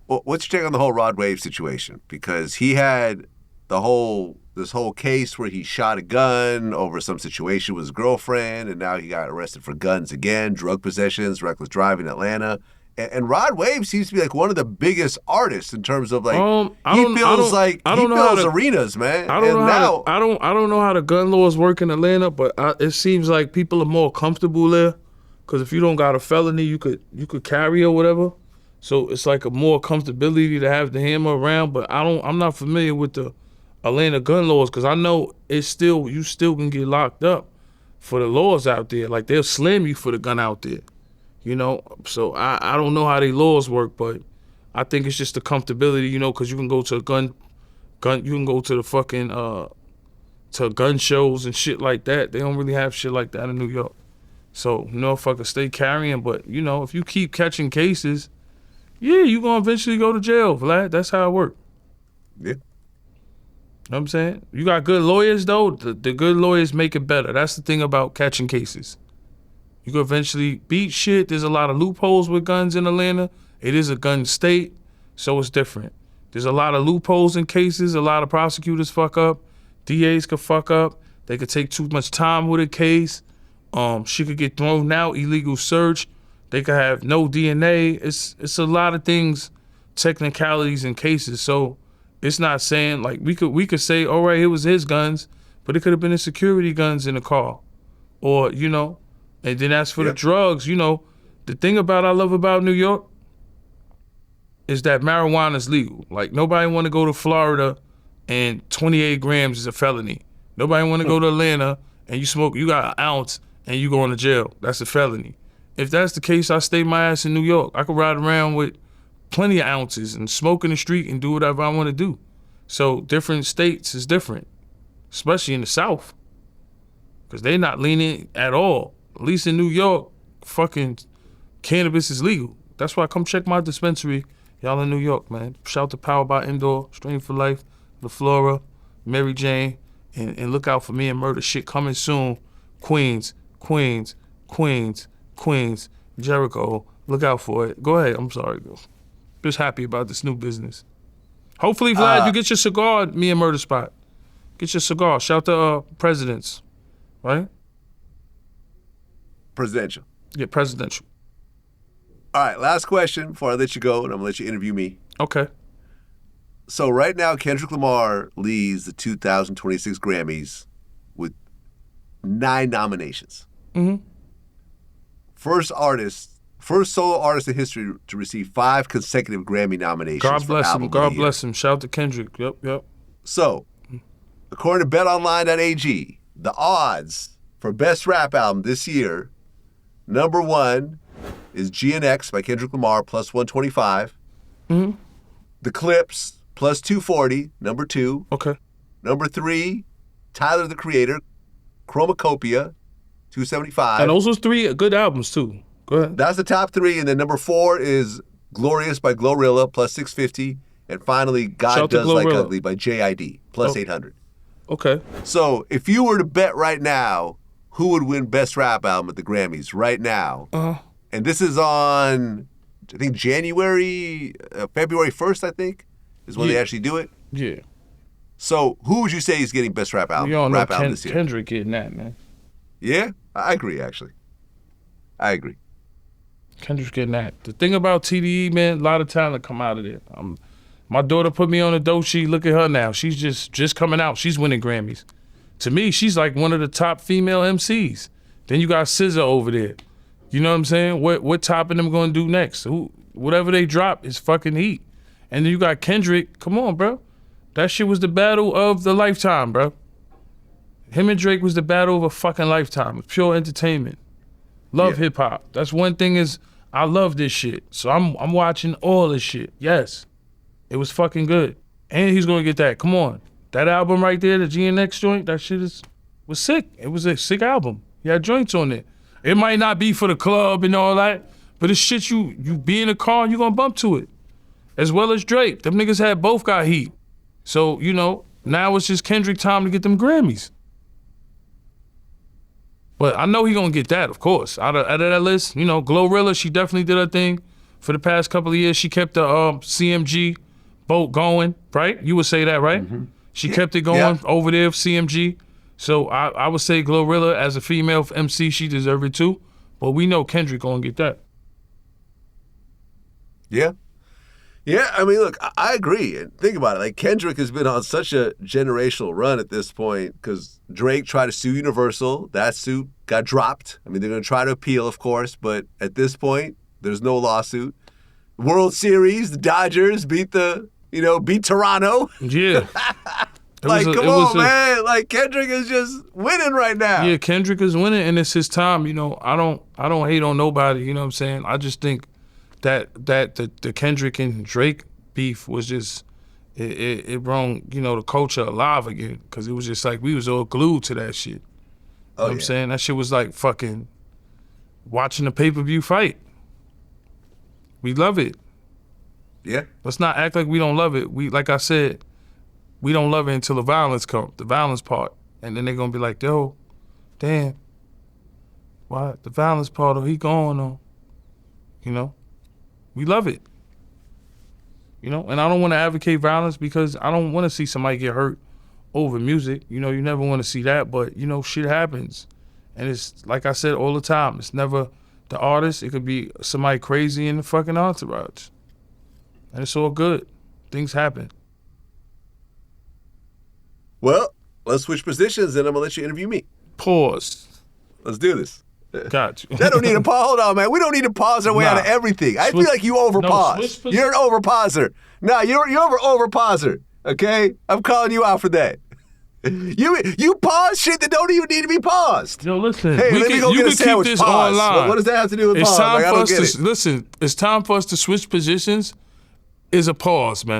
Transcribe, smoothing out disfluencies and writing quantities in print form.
What's your take on the whole Rod Wave situation? Because he had this whole case where he shot a gun over some situation with his girlfriend, and now he got arrested for guns again, drug possessions, reckless driving in Atlanta. And Rod Wave seems to be like one of the biggest artists in terms of like he fills arenas, man. I don't know how the gun laws work in Atlanta, but it seems like people are more comfortable there. Because if you don't got a felony, you could carry or whatever. So it's like a more comfortability to have the hammer around. But I'm not familiar with the Atlanta gun laws, because I know you still can get locked up for the laws out there. Like they'll slam you for the gun out there. You know, so I don't know how they laws work, but I think it's just the comfortability, you know, because you can go to you can go to the fucking to gun shows and shit like that. They don't really have shit like that in New York. So, you know, if I could stay carrying, but you know, if you keep catching cases, yeah, you gonna eventually go to jail, Vlad. That's how it works. Yeah. You know what I'm saying? You got good lawyers though. The good lawyers make it better. That's the thing about catching cases. You can eventually beat shit. There's a lot of loopholes with guns in Atlanta. It is a gun state, so it's different. There's a lot of loopholes in cases. A lot of prosecutors fuck up. DAs could fuck up. They could take too much time with a case. She could get thrown out, illegal search. They could have no DNA. It's a lot of things, technicalities in cases. So it's not saying like we could say, all right, it was his guns, but it could have been the security guns in the car, or you know. And then as for the drugs, you know, the thing I love about New York is that marijuana is legal. Like nobody want to go to Florida and 28 grams is a felony. Nobody want to go to Atlanta and you got an ounce and you going to jail. That's a felony. If that's the case, I stay my ass in New York. I could ride around with plenty of ounces and smoke in the street and do whatever I want to do. So different states is different, especially in the South, because they not lenient at all. At least in New York, fucking cannabis is legal. That's why come check my dispensary. Y'all in New York, man. Shout to Power by Indoor, Strain for Life, La Flora, Mary Jane, and look out for me and Murder shit coming soon. Queens, Queens, Queens, Queens, Jericho. Look out for it. Go ahead. I'm sorry, girl. Just happy about this new business. Hopefully, Vlad, you get your cigar at me and Murder Spot. Get your cigar. Shout to presidents, right? Presidential. Yeah, presidential. All right, last question before I let you go, and I'm going to let you interview me. Okay. So right now, Kendrick Lamar leads the 2026 Grammys with 9 nominations. Mm-hmm. First solo artist in history to receive 5 consecutive Grammy nominations. God bless him. God year. bless him. Shout to Kendrick. Yep. So, according to betonline.ag, the odds for best rap album this year, number 1 is GNX by Kendrick Lamar, plus 125. Mm-hmm. The Clips, plus 240, number 2. Okay. Number 3, Tyler, the Creator, Chromacopia, 275. And those was 3 good albums, too. Go ahead. That's the top 3. And then number 4 is Glorious by Glorilla, plus 650. And finally, God Does Like Ugly by JID, plus 800. Okay. So if you were to bet right now, who would win Best Rap Album at the Grammys right now? And this is on, I think, February 1st, I think, is when they actually do it. Yeah. So who would you say is getting Best Rap Album, album this year? Kendrick getting that, man. Yeah? I agree, actually. I agree. Kendrick's getting that. The thing about TDE, man, a lot of talent come out of there. My daughter put me on a dope sheet. Look at her now. She's just coming out. She's winning Grammys. To me, she's like one of the top female MCs. Then you got SZA over there. You know what I'm saying? What top of them gonna do next? Whatever they drop is fucking heat. And then you got Kendrick. Come on, bro. That shit was the battle of the lifetime, bro. Him and Drake was the battle of a fucking lifetime. It's pure entertainment. Love hip hop. That's one thing is I love this shit. So I'm watching all this shit. Yes. It was fucking good. And he's gonna get that. Come on. That album right there, the GNX joint, that shit was sick. It was a sick album. He had joints on it. It might not be for the club and all that, but it's shit you be in a car and you gonna bump to it. As well as Drake. Them niggas both got heat. So, you know, now it's just Kendrick time to get them Grammys. But I know he gonna get that, of course. Out of that list, you know, Glorilla, she definitely did her thing. for the past couple of years, she kept the CMG boat going, right? You would say that, right? Mm-hmm. She kept it going over there, CMG. So I would say Glorilla, as a female MC, she deserve it too. But we know Kendrick gonna get that. Yeah. Yeah, I mean, look, I agree. And think about it. Like, Kendrick has been on such a generational run at this point because Drake tried to sue Universal. That suit got dropped. I mean, they're going to try to appeal, of course, but at this point, there's no lawsuit. World Series, the Dodgers beat Toronto. Yeah. Like, come on, man. Like, Kendrick is just winning right now. Yeah, Kendrick is winning, and it's his time. I don't hate on nobody. You know what I'm saying? I just think that the Kendrick and Drake beef was just it brought the culture alive again, because it was just like we was all glued to that shit. You know what I'm saying? That shit was like fucking watching a pay-per-view fight. We love it. Yeah. Let's not act like we don't love it. Like I said, we don't love it until the violence comes, the violence part. And then they're gonna be like, yo, damn, why the violence part, he going on? We love it. And I don't want to advocate violence because I don't want to see somebody get hurt over music. You never want to see that, but shit happens. And it's like I said all the time, it's never the artist, it could be somebody crazy in the fucking entourage. And it's all good. Things happen. Well, let's switch positions and I'm gonna let you interview me. Pause. Let's do this. Got you. That don't need a pause. Hold on, man. We don't need to pause our way out of everything. I feel like you over-pause. You're an over-pauser. No, you're over-pauser, okay? I'm calling you out for that. You pause shit that don't even need to be paused. Yo, listen. Hey, let me go get a sandwich. Keep this pause. online. What does that have to do with pause? Listen, it's time for us to switch positions. Is a pause, man.